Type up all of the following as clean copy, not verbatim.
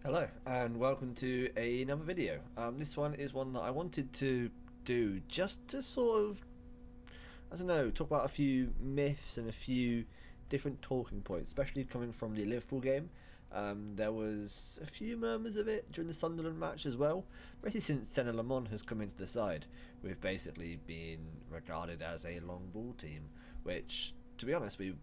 Hello and welcome to another video. This one is one that I wanted to do just to sort of, I don't know, talk about a few myths and a few different talking points, especially coming from the Liverpool game. There was a few murmurs of it during the Sunderland match as well, especially since Senna Lamont has come into the side, with basically being regarded as a long ball team, which, to be honest, we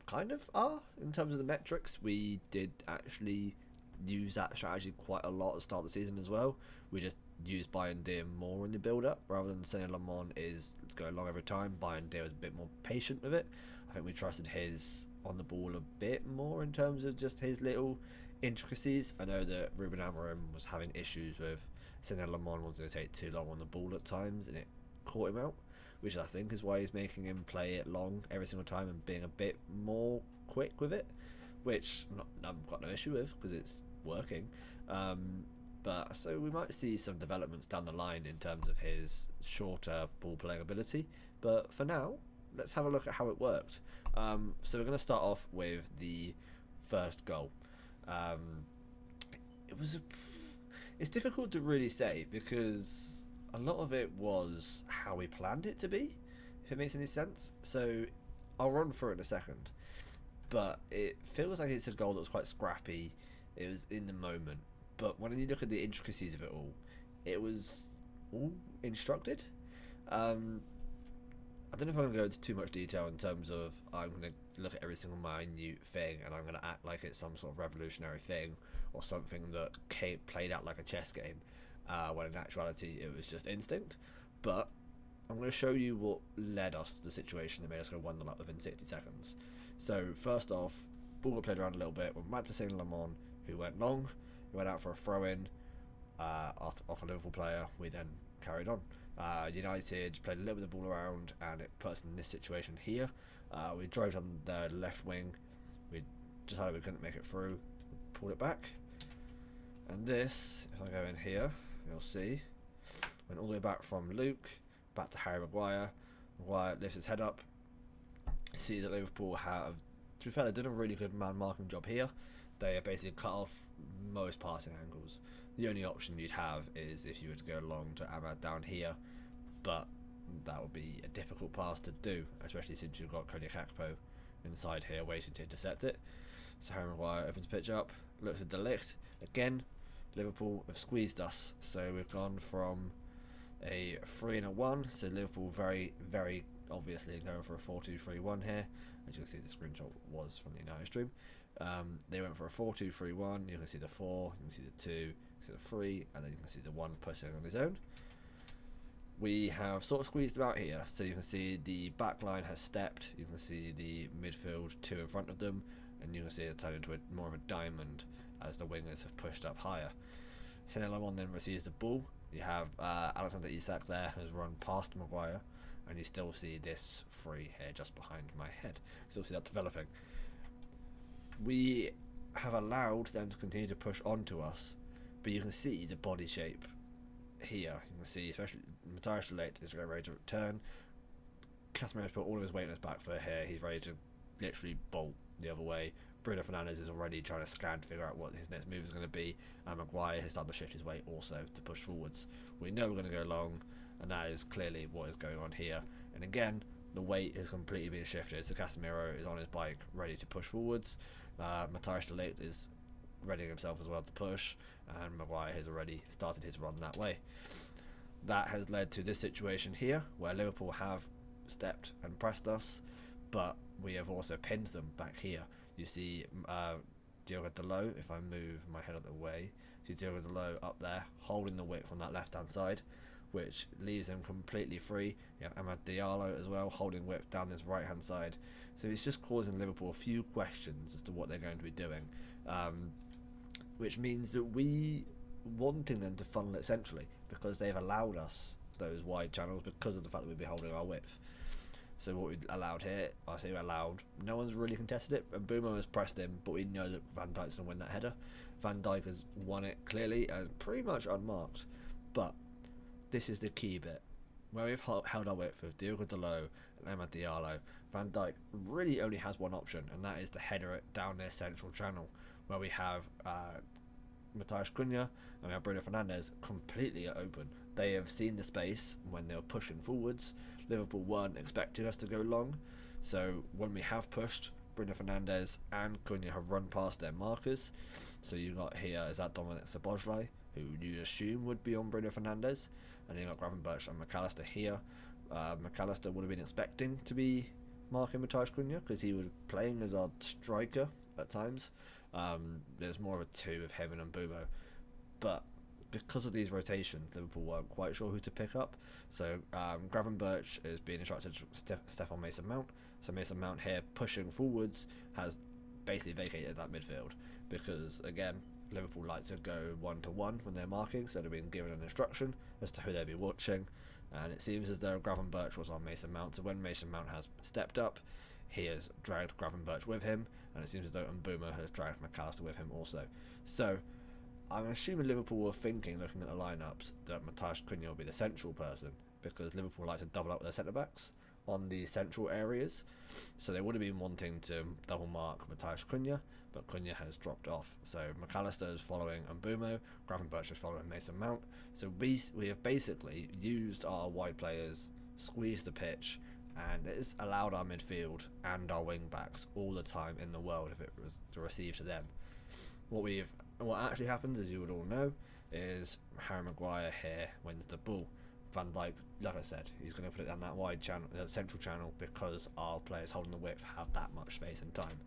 kind of are in terms of the metrics. We did actually use that strategy quite a lot at the start of the season as well. We just use Bayern Deer more in the build-up rather than saying Lamont is going long every time. Bayern Deer was a bit more patient with it. I think we trusted his on the ball a bit more in terms of just his little intricacies. I know that Ruben Amorim was having issues with saying Lamont wanted to take too long on the ball at times, and it caught him out, which I think is why he's making him play it long every single time and being a bit more quick with it, which I've got no issue with because it's working. But so we might see some developments down the line in terms of his shorter ball playing ability. But for now, let's have a look at how it worked. So we're going to start off with the first goal. It's difficult to really say because a lot of it was how we planned it to be, if it makes any sense. So I'll run through it in a second. But it feels like it's a goal that was quite scrappy. It was in the moment. But when you look at the intricacies of it was all instructed. I don't know if I'm going to go into too much detail in terms of I'm going to look at every single minute thing and I'm going to act like it's some sort of revolutionary thing or something that played out like a chess game, when in actuality it was just instinct. But I'm going to show you what led us to the situation that made us go 1-0 up within 60 seconds. So first off, ball got played around a little bit. We're back to seeing Lamont, who went long. He went out for a throw-in off a Liverpool player. We then carried on. United played a little bit of ball around, and it put us in this situation here. We drove on the left wing. We decided we couldn't make it through. We pulled it back. And this, if I go in here, you'll see, went all the way back from Luke, back to Harry Maguire. Maguire lifts his head up. See that Liverpool have, to be fair, they did a really good man marking job here. They basically cut off most passing angles. The only option you'd have is if you were to go long to Ahmad down here, but that would be a difficult pass to do, especially since you've got Cody Kakpo inside here waiting to intercept it. So Harry Maguire opens the pitch up, looks at De Ligt. Again, Liverpool have squeezed us, so we've gone from a 3 and a 1, so Liverpool very, very obviously going for a 4-2-3-1 here. As you can see, the screenshot was from the United stream. They went for a 4-2-3-1. You can see the 4, you can see the 2, you can see the 3, and then you can see the 1 pushing on his own. We have sort of squeezed them out here, so you can see the back line has stepped, you can see the midfield 2 in front of them, and you can see it turned into more of a diamond as the wingers have pushed up higher. Senna Lamont then receives the ball. You have Alexander Isak there has run past Maguire, and you still see this free here just behind my head. You still see that developing. We have allowed them to continue to push onto us, but you can see the body shape here. You can see, especially Matthias de Ligt is ready to return. Casemiro's put all of his weight on his back foot here. He's ready to literally bolt the other way. Bruno Fernandes is already trying to scan to figure out what his next move is going to be, and Maguire has started to shift his weight also to push forwards. We know we're going to go long, and that is clearly what is going on here. And again, the weight is completely being shifted, so Casemiro is on his bike ready to push forwards. Matthias de Ligt is readying himself as well to push, and Maguire has already started his run that way. That has led to this situation here, where Liverpool have stepped and pressed us, but we have also pinned them back here. You see Diogo Dalot, if I move my head out of the way, you see Diogo Dalot up there holding the width on that left hand side, which leaves them completely free. You have Amad Diallo as well holding width down this right hand side. So it's just causing Liverpool a few questions as to what they're going to be doing, which means that we wanting them to funnel it centrally because they've allowed us those wide channels because of the fact that we've been holding our width. So what we allowed here, I say we allowed, no one's really contested it, and Boomer has pressed him, but we know that Van Dijk's going to win that header. Van Dijk has won it clearly and pretty much unmarked, but this is the key bit. Where we've held our width with Diogo Dalot and Amad Diallo, Van Dijk really only has one option, and that is to header it down their central channel, where we have Matthias Cunha and we have Bruno Fernandes completely open. They have seen the space when they were pushing forwards. Liverpool weren't expecting us to go long, so when we have pushed, Bruno Fernandes and Cunha have run past their markers. So you got here is that Dominic Szoboszlai, who you'd assume would be on Bruno Fernandes, and you got Gravenberch and McAllister here. McAllister would have been expecting to be marking Matthias Cunha because he was playing as our striker at times. There's more of a two of him and Mbumo, but because of these rotations, Liverpool weren't quite sure who to pick up. So Gravenberch is being instructed to step on Mason Mount. So Mason Mount here pushing forwards has basically vacated that midfield because, again, Liverpool like to go 1-to-1 when they're marking, so they've been given an instruction as to who they'll be watching, and it seems as though Gravenberch was on Mason Mount. So when Mason Mount has stepped up, he has dragged Gravenberch with him, and it seems as though Mbumo has dragged McAllister with him also. So I'm assuming Liverpool were thinking, looking at the lineups, that Matthias Cunha will be the central person because Liverpool like to double up their centre-backs on the central areas. So they would have been wanting to double mark Matthias Cunha, but Cunha has dropped off. So McAllister is following Mbumo, Gravenberch is following Mason Mount. So we have basically used our wide players, squeezed the pitch, and it's allowed our midfield and our wing backs all the time in the world if it was to receive to them. What actually happens, as you would all know, is Harry Maguire here wins the ball. Van Dijk, like I said, he's going to put it down that wide channel, central channel, because our players holding the width have that much space and time.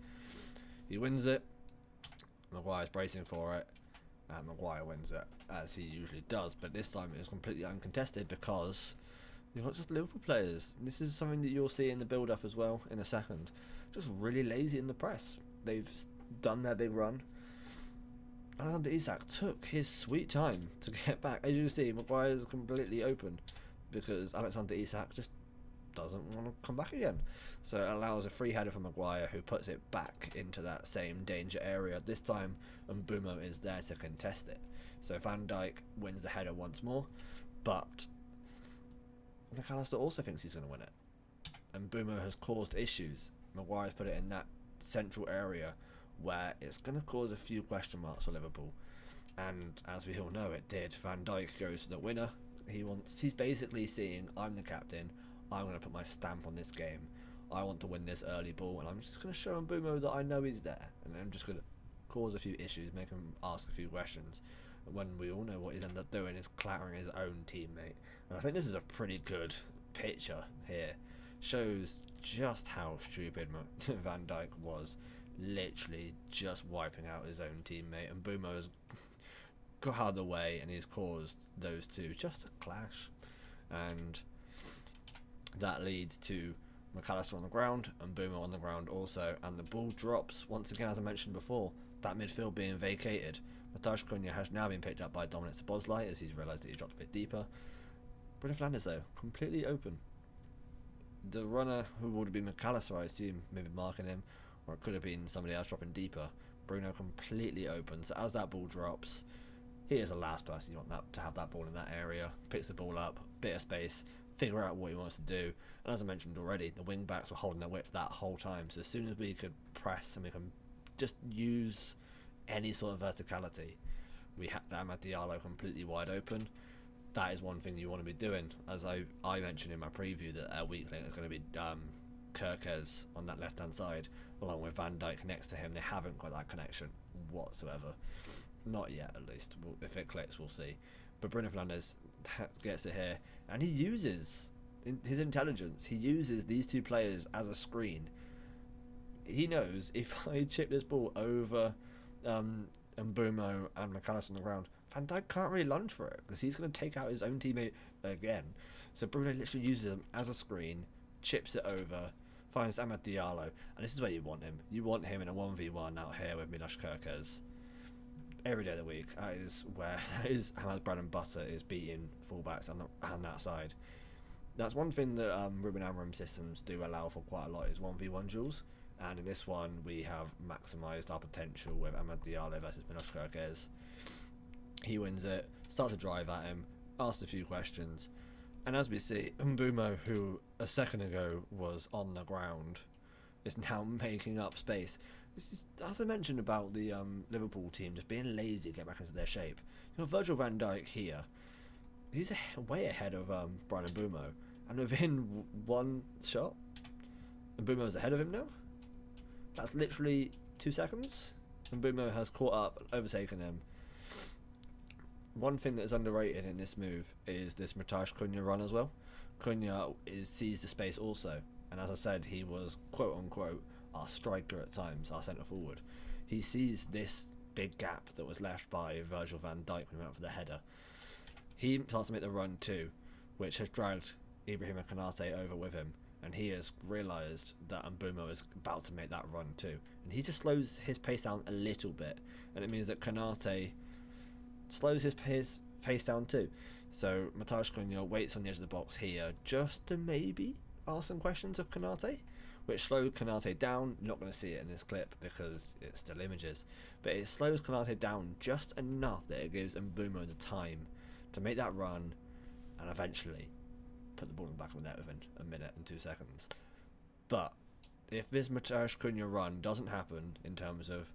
He wins it. Maguire's bracing for it, and Maguire wins it, as he usually does. But this time it was completely uncontested because you've got just Liverpool players. This is something that you'll see in the build-up as well in a second. Just really lazy in the press. They've done their big run. Alexander Isak took his sweet time to get back. As you can see, Maguire's completely open because Alexander Isak just doesn't want to come back again. So it allows a free header for Maguire, who puts it back into that same danger area. This time, Mbumo is there to contest it. So Van Dijk wins the header once more, but McAllister also thinks he's going to win it. And Mbumo has caused issues. Maguire's put it in that central area where it's going to cause a few question marks for Liverpool, and as we all know, it did. Van Dijk goes to the winner. He's basically seeing, I'm the captain, I'm going to put my stamp on this game, I want to win this early ball, and I'm just going to show Mbumo that I know he's there, and I'm just going to cause a few issues, make him ask a few questions, when we all know what he's ended up doing is clattering his own teammate. And I think this is a pretty good picture here, shows just how stupid Van Dijk was, literally just wiping out his own teammate, and Mbumo's got out of the way and he's caused those two just to clash, and that leads to McAllister on the ground and Mbumo on the ground also, and the ball drops once again, as I mentioned before, that midfield being vacated. Matthias Cunha has now been picked up by Dominic Szoboszlai as he's realised that he's dropped a bit deeper. Bruno Fernandes though, completely open. The runner, who would have been McAllister, I assume, maybe marking him, or it could have been somebody else dropping deeper. Bruno completely open. So as that ball drops, he is the last person you want to have that ball in that area. Picks the ball up, bit of space, figure out what he wants to do. And as I mentioned already, the wing backs were holding their width that whole time. So as soon as we could press and we can just use any sort of verticality, we had Amad Diallo completely wide open. That is one thing you want to be doing. As I mentioned in my preview, that our weak link is going to be Kerkez on that left hand side, along with Van Dijk next to him. They haven't got that connection whatsoever, not yet at least. If it clicks, we'll see. But Bruno Fernandes gets it here, and he uses his intelligence. He uses these two players as a screen. He knows if I chip this ball over Mbumo and McAllister on the ground, Van Dijk can't really lunge for it because he's going to take out his own teammate again. So Bruno literally uses him as a screen, chips it over, finds Amad Diallo, and this is where you want him. You want him in a 1v1 out here with Miloš Kerkez every day of the week. That is where Hamad's bread and butter, is beating fullbacks on that side. That's one thing that Ruben Amorim systems do allow for quite a lot, is 1v1 duels, and in this one we have maximised our potential with Amad Diallo versus Miloš Kerkez. He wins it, starts to drive at him, asks a few questions, and as we see, Mbumo, who a second ago was on the ground, is now making up space. This is, as I mentioned about the Liverpool team just being lazy to get back into their shape. You know, Virgil van Dijk here, he's way ahead of Brian Mbeumo, and within one shot, Mbeumo's ahead of him now. That's literally 2 seconds. Mbeumo has caught up, overtaken him. One thing that is underrated in this move is this Matthias Cunha run as well. Cunha sees the space also, and as I said, he was quote unquote our striker at times, our centre forward. He sees this big gap that was left by Virgil van Dijk when he went for the header. He starts to make the run too, which has dragged Ibrahima Konate over with him, and he has realised that Mbeumo is about to make that run too, and he just slows his pace down a little bit, and it means that Konate slows his pace down too. So Matthias Cunha waits on the edge of the box here just to maybe ask some questions of Konate, which slowed Konate down. You're not going to see it in this clip because it's still images, but it slows Konate down just enough that it gives Mbeumo the time to make that run and eventually put the ball in the back of the net within a minute and 2 seconds. But if this Matthias Cunha run doesn't happen in terms of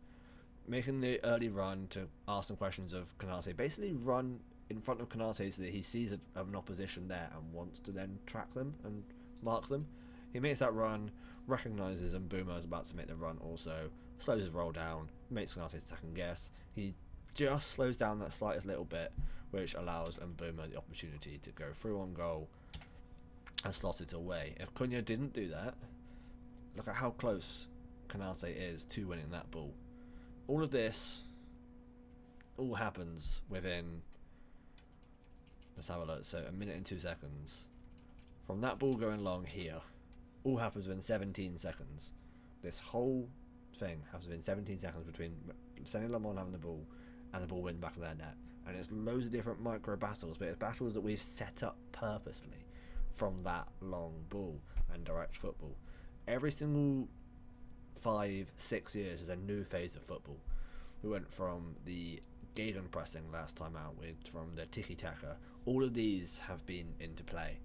making the early run to ask some questions of Konate, basically run in front of Konate so that he sees an opposition there and wants to then track them and mark them. He makes that run, recognises Mbeumo is about to make the run also, slows his roll down, makes Konate second guess. He just slows down that slightest little bit, which allows Mbeumo the opportunity to go through on goal and slot it away. If Cunha didn't do that, look at how close Konate is to winning that ball. All of this all happens within, let's have a look, so a minute and 2 seconds. From that ball going long here, all happens within 17 seconds. This whole thing happens within 17 seconds between sending Lamont having the ball and the ball winning back of their net. And it's loads of different micro battles, but it's battles that we've set up purposefully from that long ball and direct football. Every single 5-6 years is a new phase of football. We went from the Gegenpressing last time out, from the Tiki Taka. All of these have been into play.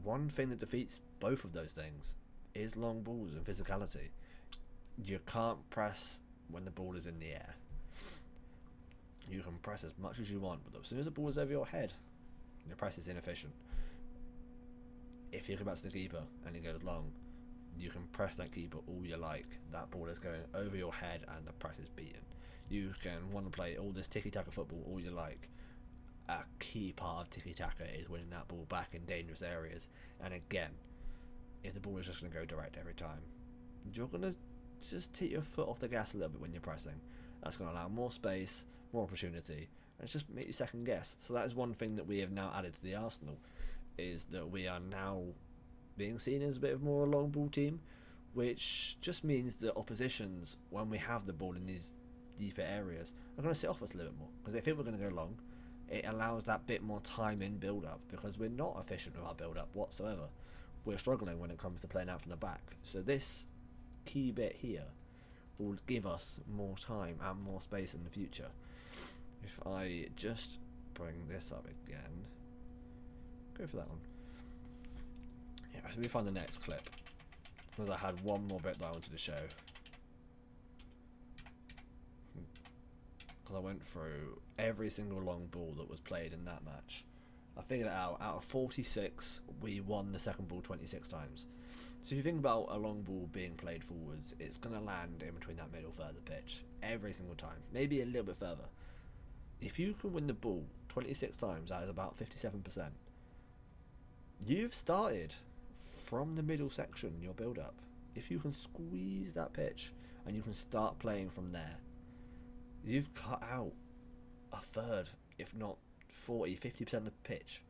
One thing that defeats both of those things is long balls and physicality. You can't press when the ball is in the air. You can press as much as you want, but as soon as the ball is over your head, your press is inefficient. If you come back to the keeper and he goes long, you can press that keeper all you like. That ball is going over your head and the press is beaten. You can want to play all this tiki-taka football all you like. A key part of tiki-taka is winning that ball back in dangerous areas. And again, if the ball is just going to go direct every time, you're going to just take your foot off the gas a little bit when you're pressing. That's going to allow more space, more opportunity, and it's just make you second guess. So that is one thing that we have now added to the Arsenal, is that we are now being seen as a bit of more a long ball team, which just means that oppositions, when we have the ball in these deeper areas, are going to sit off us a little bit more, because they think we're going to go long. It allows that bit more time in build up, because we're not efficient with our build up whatsoever. We're struggling when it comes to playing out from the back. So this key bit here will give us more time and more space in the future. If I just bring this up again, go for that one. Yeah, let me find the next clip, because I had one more bit that I wanted to show. Because I went through every single long ball that was played in that match. I figured it out. Out of 46, we won the second ball 26 times. So if you think about a long ball being played forwards, it's going to land in between that middle third of the pitch every single time, maybe a little bit further. If you can win the ball 26 times, that is about 57%. You've started from the middle section, your build-up. If you can squeeze that pitch and you can start playing from there, you've cut out a third, if not 40, 50% of the pitch,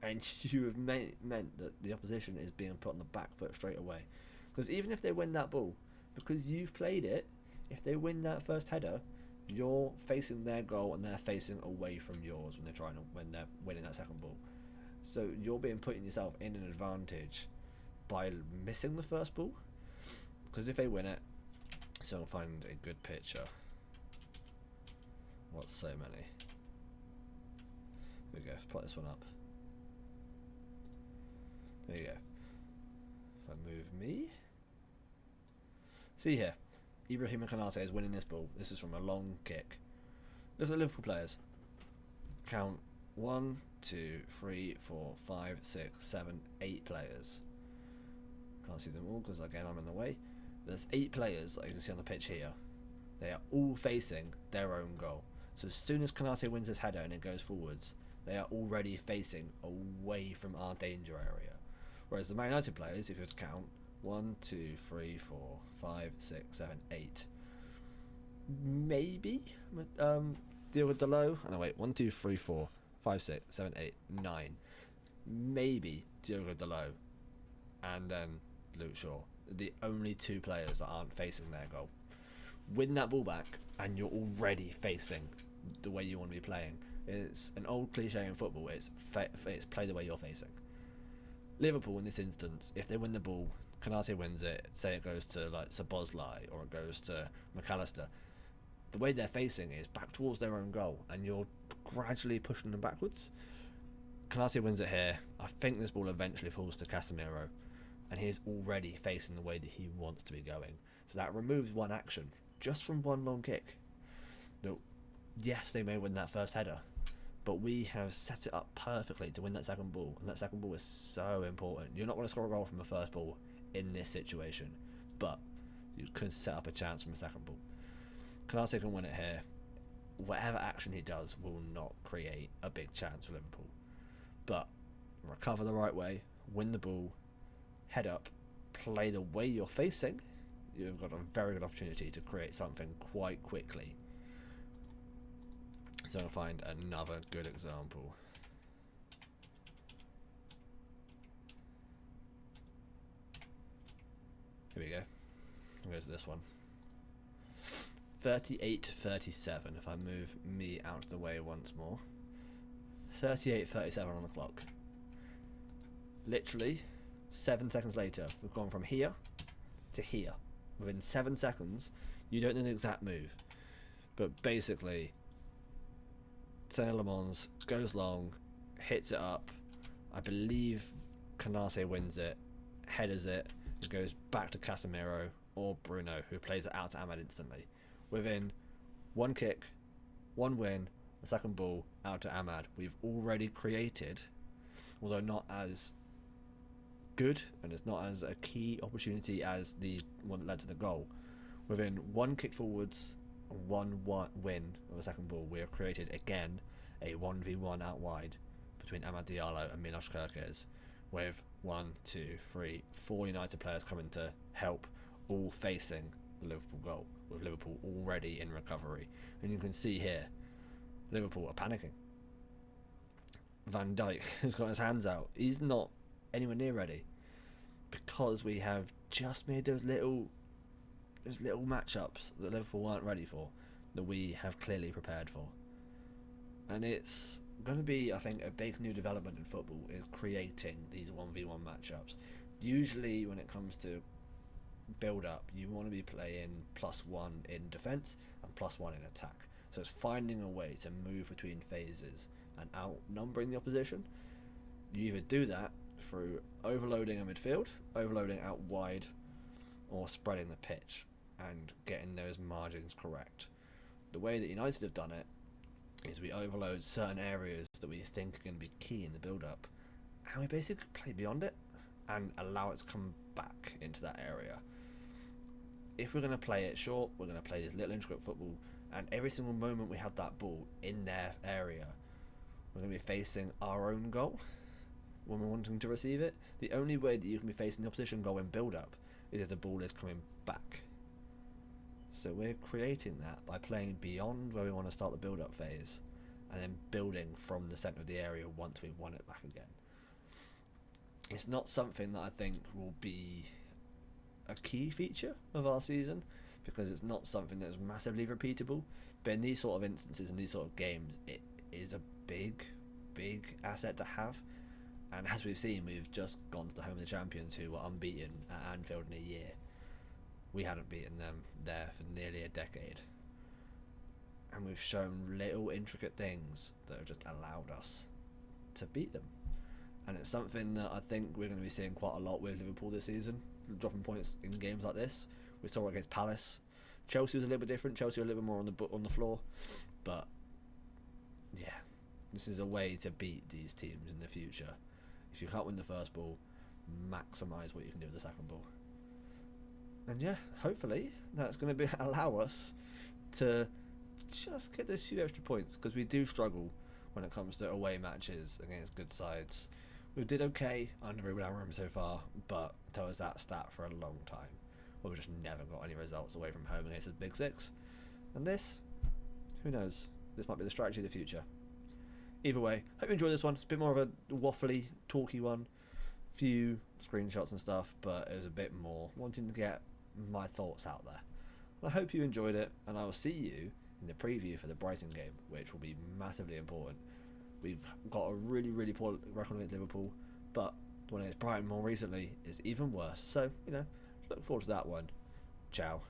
and you have meant that the opposition is being put on the back foot straight away. Because even if they win that ball, because you've played it, if they win that first header, you're facing their goal and they're facing away from yours when they're winning that second ball. So you're putting yourself in an advantage by missing the first ball. Because if they win it, so I'll find a good picture. What's so many? There we go, let's put this one up. There you go. If I move me. See here. Ibrahim Konate is winning this ball. This is from a long kick. Look at the Liverpool players. Count 1, 2, 3, 4, 5, 6, 7, 8 players. Can't see them all because again I'm in the way. There's 8 players that you can see on the pitch here. They are all facing their own goal. So as soon as Konate wins his header and it goes forwards, they are already facing away from our danger area. Whereas the Man United players, if you were to count, 1, 2, 3, 4, 5, 6, 7, 8. Maybe deal with Dalot. Oh, no, wait. 1, 2, 3, 4, 5, 6, 7, 8, 9. Maybe Diogo Dalot and then Luke Shaw. The only 2 players that aren't facing their goal. Win that ball back, and you're already facing the way you want to be playing. It's an old cliche in football. It's play the way you're facing. Liverpool in this instance, if they win the ball, Konate wins it, say it goes to like Szoboszlai or it goes to McAllister, the way they're facing is back towards their own goal and you're gradually pushing them backwards. Konate wins it here. I think this ball eventually falls to Casemiro and he's already facing the way that he wants to be going. So that removes one action just from one long kick. Now, yes, they may win that first header, but we have set it up perfectly to win that second ball, and that second ball is so important. You're not going to score a goal from the first ball in this situation, but you could set up a chance from the second ball. Konate can win it here. Whatever action he does will not create a big chance for Liverpool, but recover the right way, win the ball, head up, play the way you're facing. You've got a very good opportunity to create something quite quickly. So I'll find another good example. Here we go. I'll go to this one. 38-37 if I move me out of the way once more. 38-37 on the clock. Literally 7 seconds later we've gone from here to here. Within 7 seconds, you don't know the exact move, but basically Saint-Lemons goes long, hits it up. I believe Konate wins it, headers it, it goes back to Casemiro or Bruno, who plays it out to Ahmad instantly. Within one kick, one win, the second ball out to Ahmad. We've already created, although not as good and it's not as a key opportunity as the one that led to the goal. Within one kick forwards, one win of the second ball, we have created again a 1v1 out wide between Amad Diallo and Milos Kerkez, with 1, 2, 3, 4 United players coming to help, all facing the Liverpool goal, with Liverpool already in recovery. And you can see here, Liverpool are panicking. Van Dijk has got his hands out. He's not anywhere near ready because we have just made those little matchups that Liverpool weren't ready for, that we have clearly prepared for. And it's going to be, I think, a big new development in football is creating these 1v1 matchups. Usually when it comes to build up, you want to be playing +1 in defence and +1 in attack. So it's finding a way to move between phases and outnumbering the opposition. You either do that through overloading a midfield, overloading out wide, or spreading the pitch and getting those margins correct. The way that United have done it is we overload certain areas that we think are going to be key in the build-up, and we basically play beyond it and allow it to come back into that area. If we're going to play it short, we're going to play this little intricate football, and every single moment we have that ball in their area, we're going to be facing our own goal when we're wanting to receive it. The only way that you can be facing the opposition goal in build-up is if the ball is coming back. So we're creating that by playing beyond where we want to start the build-up phase and then building from the centre of the area once we've won it back again. It's not something that I think will be a key feature of our season because it's not something that's massively repeatable, but in these sort of instances, in these sort of games, it is a big asset to have. And as we've seen, we've just gone to the home of the champions who were unbeaten at Anfield in a year. We hadn't beaten them there for nearly a decade. And we've shown little intricate things that have just allowed us to beat them. And it's something that I think we're going to be seeing quite a lot with Liverpool this season, dropping points in games like this. We saw it against Palace, Chelsea was a little bit different. Chelsea were a little bit more on the floor, but yeah, this is a way to beat these teams in the future. If you can't win the first ball, maximise what you can do with the second ball. And yeah, hopefully that's going to allow us to just get those few extra points, because we do struggle when it comes to away matches against good sides. We did okay under Ruben Amorim so far, but that was that stat for a long time, where we just never got any results away from home against the Big Six. And this, who knows? This might be the strategy of the future. Either way, hope you enjoyed this one. It's a bit more of a waffly, talky one. Few screenshots and stuff, but it was a bit more wanting to get my thoughts out there. I hope you enjoyed it, and I will see you in the preview for the Brighton game, which will be massively important. We've got a really, really poor record against Liverpool, but the one against Brighton more recently is even worse. So, look forward to that one. Ciao.